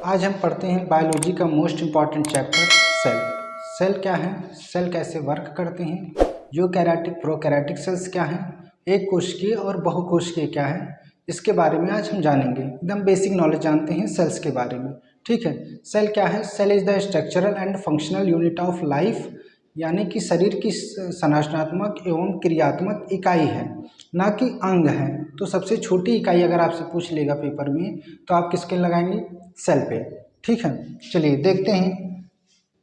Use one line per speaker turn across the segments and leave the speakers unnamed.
आज हम पढ़ते हैं बायोलॉजी का most important chapter cell. Cell क्या है, सेल कैसे वर्क करते हैं, यूकैरियोटिक प्रोकैरियोटिक सेल्स क्या हैं, एक कोशिकीय और बहुकोशिकीय क्या है, इसके बारे में आज हम जानेंगे। एकदम बेसिक नॉलेज जानते हैं सेल्स के बारे में। ठीक है, सेल क्या है? Cell is the structural and functional unit of life, यानी कि शरीर की संरचनात्मक एवं क्रियात्मक इकाई है, ना कि अंग है। तो सबसे छोटी इकाई अगर आपसे पूछ लेगा पेपर में तो आप किसके लगाएंगे? सेल पे। ठीक है, चलिए देखते हैं।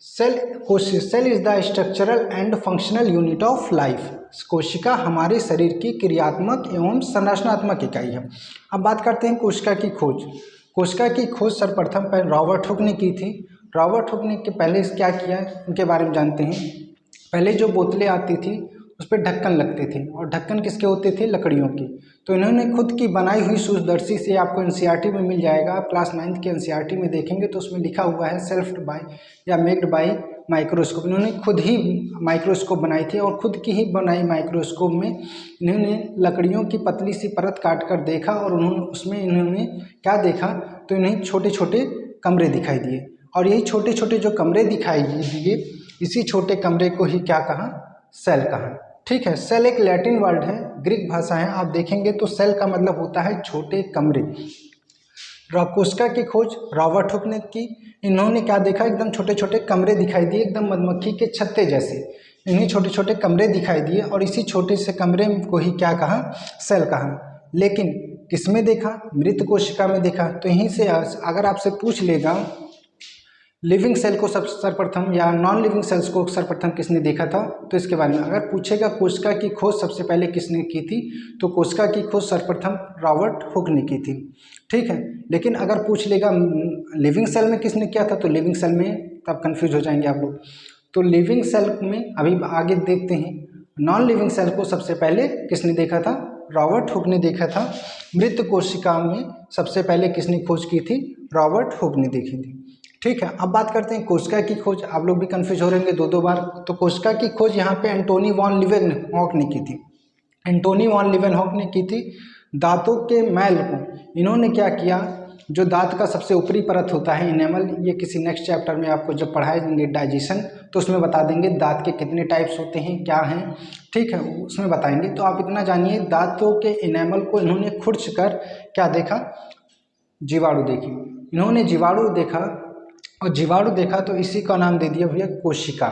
Cell is the structural and functional unit of life. कोशिका हमारे शरीर की क्रियात्मक एवं संरचनात्मक इकाई है। अब बात करते हैं कोशिका की खोज। कोशिका की खोज सर्वप्रथम रॉबर्ट हुक ने की थी। रॉबर्ट हुक ने पहले क्या किया उनके बारे में जानते हैं। पहले जो बोतलें आती थी उस पर ढक्कन लगते थे, और ढक्कन किसके होते थे? लकड़ियों की। तो इन्होंने खुद की बनाई हुई सूचदर्शी से, आपको एनसीईआरटी में मिल जाएगा, आप क्लास 9th के एनसीईआरटी में देखेंगे तो उसमें लिखा हुआ है सेल्फ्ड बाय या मेक्ड बाय माइक्रोस्कोप। इन्होंने खुद ही माइक्रोस्कोप बनाई थी, और खुद की ही बनाई माइक्रोस्कोप में इन्होंने लकड़ियों की पतली सी परत काट कर देखा, और उसमें इन्होंने क्या देखा? तो इन्हें छोटे छोटे कमरे दिखाई दिए, और यही छोटे छोटे जो कमरे दिखाई दिए, इसी छोटे कमरे को ही क्या कहा? सेल कहा। ठीक है, सेल एक लैटिन वर्ड है, ग्रीक भाषा है। आप देखेंगे तो सेल का मतलब होता है छोटे कमरे। कोशिका की खोज रॉबर्ट हुक ने की। इन्होंने क्या देखा? एकदम छोटे छोटे कमरे दिखाई दिए, एकदम मधुमक्खी के छत्ते जैसे। इन्हें छोटे छोटे कमरे दिखाई दिए, और इसी छोटे से कमरे को ही क्या कहा? सेल कहा। लेकिन किसमें देखा? मृत कोशिका में देखा। तो यहीं से अगर आपसे पूछ लेगा लिविंग सेल को सर्वप्रथम या नॉन लिविंग सेल्स को सर्वप्रथम किसने देखा था, तो इसके बारे में अगर पूछेगा कोशिका की खोज सबसे पहले किसने की थी, तो कोशिका की खोज सर्वप्रथम रॉबर्ट हुक ने की थी। ठीक है, लेकिन अगर पूछ लेगा लिविंग सेल में किसने किया था, तो लिविंग सेल में तब कंफ्यूज हो जाएंगे आप लोग। तो लिविंग सेल में अभी आगे देखते हैं। नॉन लिविंग सेल को सबसे पहले किसने देखा था? रॉबर्ट हुक ने देखा था। मृत कोशिका में सबसे पहले किसने खोज की थी? रॉबर्ट हुक ने देखी थी। ठीक है, अब बात करते हैं कोशिका की खोज। आप लोग भी कंफ्यूज हो रहेंगे दो बार। तो कोशिका की खोज यहाँ पे एंटोनी वॉन लीवेनहॉक ने की थी। एंटोनी वॉन लीवेनहॉक ने की थी। दांतों के मैल को इन्होंने क्या किया? जो दांत का सबसे ऊपरी परत होता है इनेमल, ये किसी नेक्स्ट चैप्टर में आपको जब पढ़ाएंगे डाइजेशन, तो उसमें बता देंगे दांत के कितने टाइप्स होते हैं, क्या हैं। ठीक है, उसमें बताएंगे। तो आप इतना जानिए, दांतों के इनेमल को इन्होंने खुरच कर क्या देखा? जीवाणु देखी। इन्होंने जीवाणु देखा, और जीवाणु देखा तो इसी का नाम दे दिया भैया कोशिका।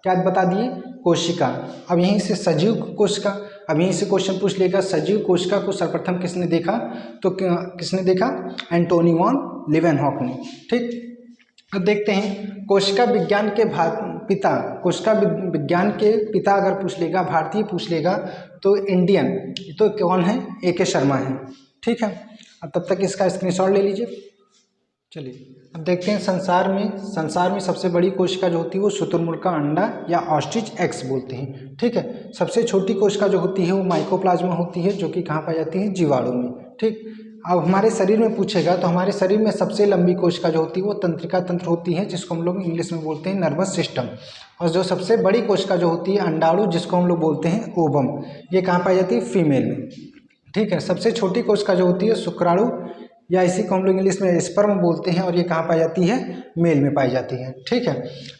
क्या बता दिए? कोशिका। अब यहीं से सजीव कोशिका, अब यहीं से क्वेश्चन पूछ लेगा सजीव कोशिका को सर्वप्रथम किसने देखा, तो किसने देखा? एंटोनी वॉन लीवेनहॉक ने। ठीक, अब देखते हैं कोशिका विज्ञान के पिता। कोशिका विज्ञान के पिता अगर पूछ लेगा, भारतीय पूछ लेगा, तो इंडियन तो कौन है? ए.के. शर्मा है। ठीक है, अब तब तक इसका स्क्रीनशॉट ले लीजिए। चलिए अब देखते हैं संसार में सबसे बड़ी कोशिका जो होती है वो शुतुरमुर्ग का अंडा या ऑस्ट्रिच एग्स बोलते हैं। ठीक है, सबसे छोटी कोशिका जो होती है वो माइकोप्लाज्मा होती है, जो कि कहाँ पाई जाती है? जीवाणु में। ठीक, अब हमारे शरीर में पूछेगा तो हमारे शरीर में सबसे लंबी कोशिका जो होती है वो तंत्रिका तंत्र होती है, जिसको हम लोग इंग्लिश में बोलते हैं नर्वस सिस्टम। और जो सबसे बड़ी कोशिका जो होती है अंडाणु, जिसको हम लोग बोलते हैं ओवम, ये कहाँ पाई जाती है? फीमेल में। ठीक है, सबसे छोटी कोशिका जो होती है शुक्राणु, या इसी को हम लोग इंग्लिश में स्पर्म बोलते हैं, और ये कहाँ पाई जाती है? मेल में पाई जाती है। ठीक है,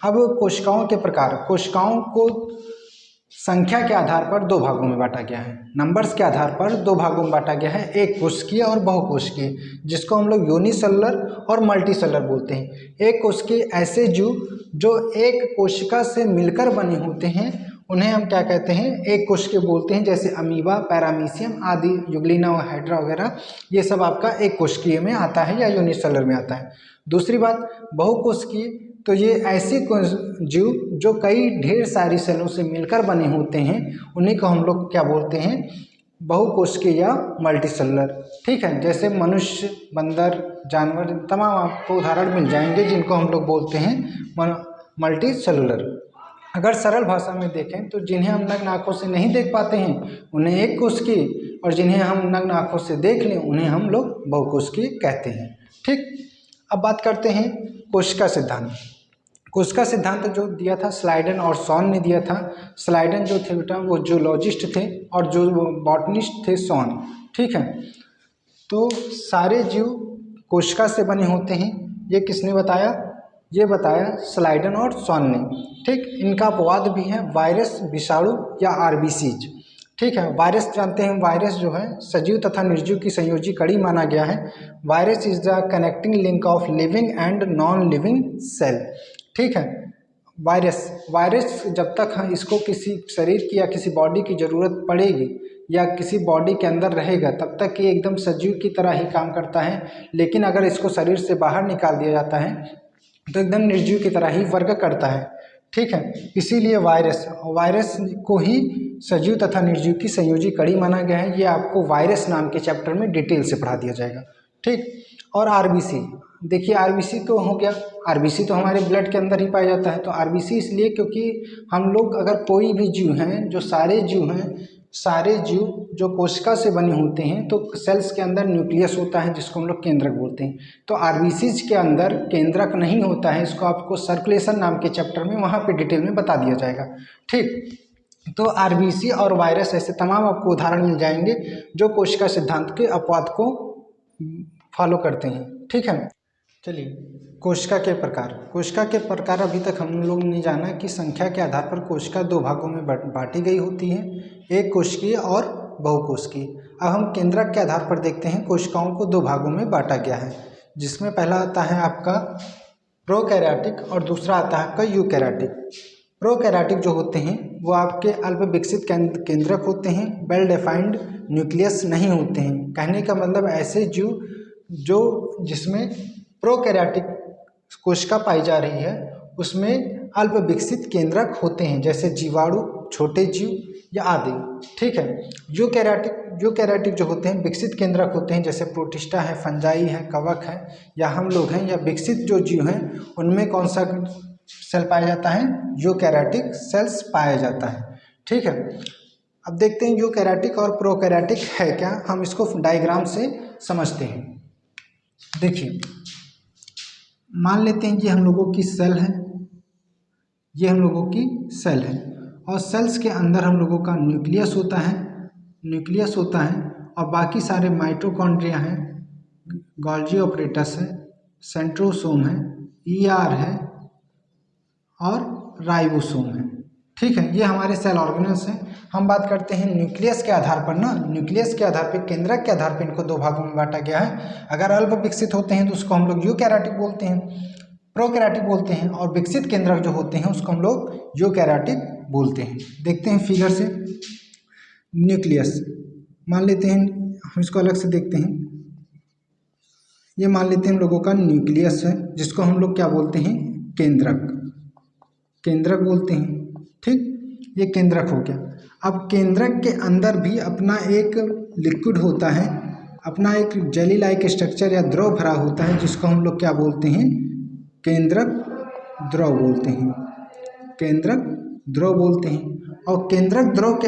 अब कोशिकाओं के प्रकार। कोशिकाओं को संख्या के आधार पर दो भागों में बांटा गया है, नंबर्स के आधार पर दो भागों में बांटा गया है, एक कोशिकीय और बहुकोशिकीय, जिसको हम लोग यूनिसेलुलर और मल्टीसेलुलर बोलते हैं। एक कोशिकीय ऐसे जीव जो एक कोशिका से मिलकर बने होते हैं, उन्हें हम क्या कहते हैं? एक कोशिकीय बोलते हैं, जैसे अमीबा, पैरामीशियम आदि, यूग्लिना और हाइड्रा वगैरह, ये सब आपका एक कोशिकीय में आता है या यूनिसेलुलर में आता है। दूसरी बात बहुकोशिकीय, तो ये ऐसे जीव जो कई ढेर सारी सेलों से मिलकर बने होते हैं, उन्हीं को हम लोग क्या बोलते हैं? बहुकोशिकीय या मल्टीसेलुलर। ठीक है, जैसे मनुष्य, बंदर, जानवर, तमाम आपको उदाहरण मिल जाएंगे जिनको हम लोग बोलते हैं मल्टीसेलुलर। अगर सरल भाषा में देखें तो जिन्हें हम नग्न आँखों से नहीं देख पाते हैं उन्हें एक कोशिकीय, और जिन्हें हम नग्न आँखों से देख लें उन्हें हम लोग बहुकोशिकीय कहते हैं। ठीक, अब बात करते हैं कोशिका सिद्धांत। कोशिका सिद्धांत जो दिया था स्लाइडन और शॉन ने दिया था। स्लाइडन जो थे बेटा वो जूलॉजिस्ट थे, और जो बॉटनिस्ट थे शॉन। ठीक है, तो सारे जीव कोशिका से बने होते हैं, ये किसने बताया? ये बताया स्लाइडन और स्वान ने। ठीक, इनका अपवाद भी है वायरस, विषाणु या आरबीसीज। ठीक है, वायरस जानते हैं, वायरस जो है सजीव तथा निर्जीव की संयोजी कड़ी माना गया है। Virus is the connecting link of living and non living cell. ठीक है, वायरस जब तक इसको किसी शरीर की या किसी बॉडी की ज़रूरत पड़ेगी या किसी बॉडी के अंदर रहेगा तब तक ये एकदम सजीव की तरह ही काम करता है, लेकिन अगर इसको शरीर से बाहर निकाल दिया जाता है तो एकदम निर्जीव की तरह ही वर्क करता है। ठीक है, इसीलिए वायरस को ही सजीव तथा निर्जीव की संयोजी कड़ी माना गया है। ये आपको वायरस नाम के चैप्टर में डिटेल से पढ़ा दिया जाएगा। ठीक, और आरबीसी, देखिए आरबीसी तो हो गया, आरबीसी तो हमारे ब्लड के अंदर ही पाया जाता है। तो आरबीसी इसलिए क्योंकि हम लोग अगर कोई भी जीव हैं, जो सारे जीव जो कोशिका से बने होते हैं, तो सेल्स के अंदर न्यूक्लियस होता है जिसको हम लोग केंद्रक बोलते हैं। तो आरबीसीज के अंदर केंद्रक नहीं होता है, इसको आपको सर्कुलेशन नाम के चैप्टर में वहाँ पे डिटेल में बता दिया जाएगा। ठीक, तो आरबीसी और वायरस ऐसे तमाम आपको उदाहरण मिल जाएंगे जो कोशिका सिद्धांत के अपवाद को फॉलो करते हैं। ठीक है, चलिए कोशिका के प्रकार अभी तक हम लोग ने जाना कि संख्या के आधार पर कोशिका दो भागों में बांटी गई होती है, एक कोशिकीय और बहुकोशिकीय। अब हम केंद्रक के आधार पर देखते हैं कोशिकाओं को दो भागों में बांटा गया है, जिसमें पहला आता है आपका प्रोकैरियोटिक और दूसरा आता है आपका यूकैरियोटिक। प्रोकैरियोटिक जो होते हैं वो आपके अल्प विकसित केंद्रक होते हैं, वेल डिफाइंड न्यूक्लियस नहीं होते हैं। कहने का मतलब ऐसे जीव जो जिसमें प्रोकैरियोटिक कोशिका पाई जा रही है उसमें अल्प विकसित केंद्रक होते हैं, जैसे जीवाणु, छोटे जीव या आदि। ठीक है, यूकैरियोटिक जो होते हैं विकसित केंद्रक होते हैं, जैसे प्रोटिस्टा है, फंजाई है, कवक है या हम लोग हैं। या विकसित जो जीव हैं उनमें कौन सा सेल पाया जाता है? यूकैरियोटिक सेल्स पाया जाता है। ठीक है, अब देखते हैं यूकैरियोटिक और प्रोकैरियोटिक है क्या, हम इसको डायग्राम से समझते हैं। देखिए, मान लेते हैं कि हम लोगों की सेल है, ये हम लोगों की सेल है और सेल्स के अंदर हम लोगों का न्यूक्लियस होता है और बाकी सारे माइटोकॉन्ड्रिया हैं, गोल्जी ऑपरेटस है, सेंट्रोसोम है, ईआर है और राइबोसोम है। ठीक है, ये हमारे सेल ऑर्गेनल्स हैं। हम बात करते हैं न्यूक्लियस के आधार पर ना, न्यूक्लियस के आधार पर, केंद्रक के आधार पर इनको दो भागों में बांटा गया है। अगर अल्प विकसित होते हैं तो उसको हम लोग यूकैरियोटिक बोलते हैं, प्रोकैरियोटिक बोलते हैं, और विकसित केंद्रक जो होते हैं उसको हम लोग यूकैरियोटिक बोलते हैं। देखते हैं फिगर से, न्यूक्लियस मान लेते हैं, हम इसको अलग से देखते हैं। ये मान लेते हैं हम लोगों का न्यूक्लियस है जिसको हम लोग क्या बोलते हैं? केंद्रक बोलते हैं। ठीक, ये केंद्रक हो गया। अब केंद्रक के अंदर भी अपना एक लिक्विड होता है, अपना एक जेली लाइक स्ट्रक्चर या द्रव भरा होता है जिसको हम लोग क्या बोलते हैं? केंद्रक द्रव बोलते हैं, केंद्रक द्रव बोलते हैं। और केंद्रक द्रव के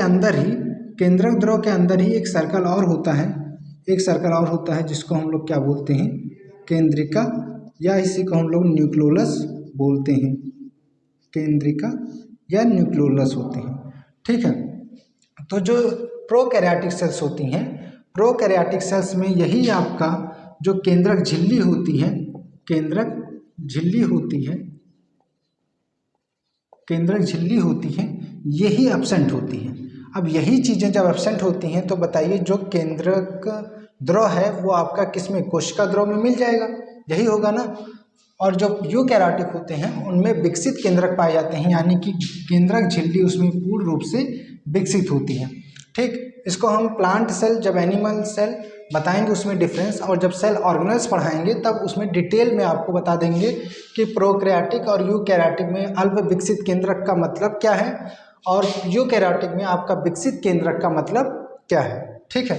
अंदर ही एक सर्कल और होता है, जिसको हम लोग क्या बोलते हैं? केंद्रिका, या इसी को हम लोग न्यूक्लियोलस बोलते हैं। केंद्रिका या न्यूक्लियोलस होते हैं। ठीक है, तो जो प्रोकैरियोटिक सेल्स होती हैं, प्रोकैरियोटिक सेल्स में यही आपका जो केंद्रक झिल्ली होती है, केंद्रक झिल्ली होती है, यही एब्सेंट होती है। अब यही चीज़ें जब एब्सेंट होती हैं तो बताइए जो केंद्रक द्रव है वो आपका किसमें? कोशिका द्रव में मिल जाएगा, यही होगा ना। और जो यूकैरियोटिक होते हैं उनमें विकसित केंद्रक पाए जाते हैं, यानी कि केंद्रक झिल्ली उसमें पूर्ण रूप से विकसित होती है। ठीक, इसको हम प्लांट सेल, जब एनिमल सेल बताएंगे उसमें डिफरेंस, और जब सेल ऑर्गेनल्स पढ़ाएंगे तब उसमें डिटेल में आपको बता देंगे कि प्रोकैरियोटिक और यूकैरियोटिक में अल्प विकसित केंद्रक का मतलब क्या है और यूकैरियोटिक में आपका विकसित केंद्रक का मतलब क्या है। ठीक है,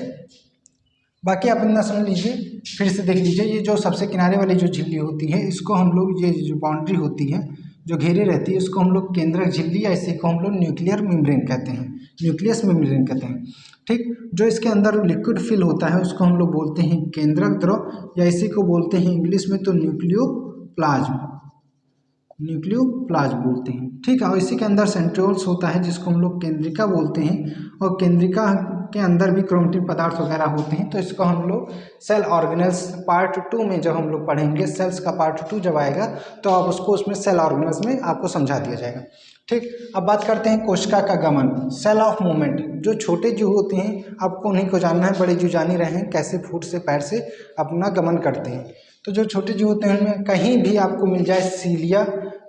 बाकी आप इतना समझ लीजिए, फिर से देख लीजिए। ये जो सबसे किनारे वाली जो झिल्ली होती है इसको हम लोग, ये जो बाउंड्री होती है जो घेरे रहती है उसको हम लोग केंद्रक झिल्ली या इसी को हम लोग न्यूक्लियर मेम्ब्रेन कहते हैं, न्यूक्लियस मेम्ब्रेन कहते हैं। ठीक, जो इसके अंदर लिक्विड फिल होता है उसको हम लोग बोलते हैं केंद्रक द्रव, या इसी को बोलते हैं इंग्लिश में तो न्यूक्लियोप्लाज्म बोलते हैं। ठीक है, और इसी के अंदर सेंट्रियोल्स होता है जिसको हम लोग केंद्रिका बोलते हैं, और केंद्रिका के अंदर भी क्रोमेटिन पदार्थ वगैरह होते हैं। तो इसको हम लोग सेल ऑर्गेनेल्स पार्ट 2 में जब हम लोग पढ़ेंगे, सेल्स का पार्ट 2 जब आएगा तो आप उसको उसमें सेल ऑर्गेनेल्स में आपको समझा दिया जाएगा। ठीक, अब बात करते हैं कोशिका का गमन, सेल ऑफ मूवमेंट। जो छोटे जीव होते हैं आपको उन्हीं को जानना है, बड़े जीव जान ही रहे हैं कैसे फुट से पैर से अपना गमन करते हैं। तो जो छोटे जीव होते हैं उनमें कहीं भी आपको मिल जाए सीलिया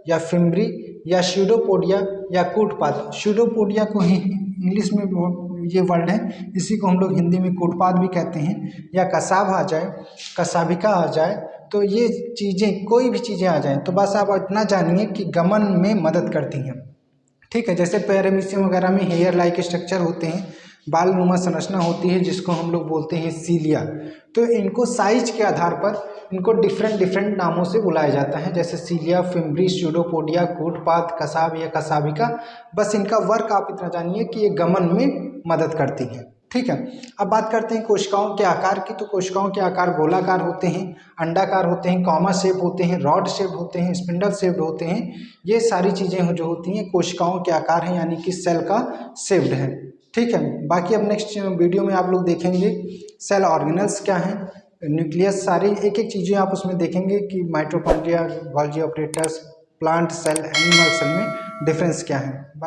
या फिम्ब्री या स्यूडोपोडिया या कूटपाद, स्यूडोपोडिया को ही इंग्लिश में ये वर्ड है, इसी को हम लोग हिंदी में कूटपाद भी कहते हैं, या कसाभ आ जाए, कसाभिका आ जाए, तो ये चीज़ें कोई भी चीज़ें आ जाएं तो बस आप इतना जानिए कि गमन में मदद करती हैं। ठीक है, जैसे पैरामीशियम वगैरह में हेयर लाइक स्ट्रक्चर होते हैं, बाल नुमा संरचना होती है जिसको हम लोग बोलते हैं सीलिया। तो इनको साइज के आधार पर इनको डिफरेंट नामों से बुलाया जाता है, जैसे सीलिया, फिम्ब्री, स्यूडोपोडिया, कूटपाद, कसाभ या कसाभिका। बस इनका वर्क आप इतना जानिए कि ये गमन में मदद करती हैं। ठीक है, अब बात करते हैं कोशिकाओं के आकार की। तो कोशिकाओं के आकार गोलाकार होते हैं, अंडाकार होते हैं, कॉमा शेप होते हैं, रॉड शेप होते हैं, स्पिंडल शेप होते हैं। ये सारी चीज़ें जो होती हैं कोशिकाओं के आकार हैं, यानी कि सेल का शेप्ड है। ठीक है, बाकी अब नेक्स्ट वीडियो में आप लोग देखेंगे सेल ऑर्गेनल्स क्या हैं, न्यूक्लियस, सारी एक एक चीज़ें आप उसमें देखेंगे कि mitochondria, Golgi apparatus, plant cell, animal cell में डिफरेंस क्या है।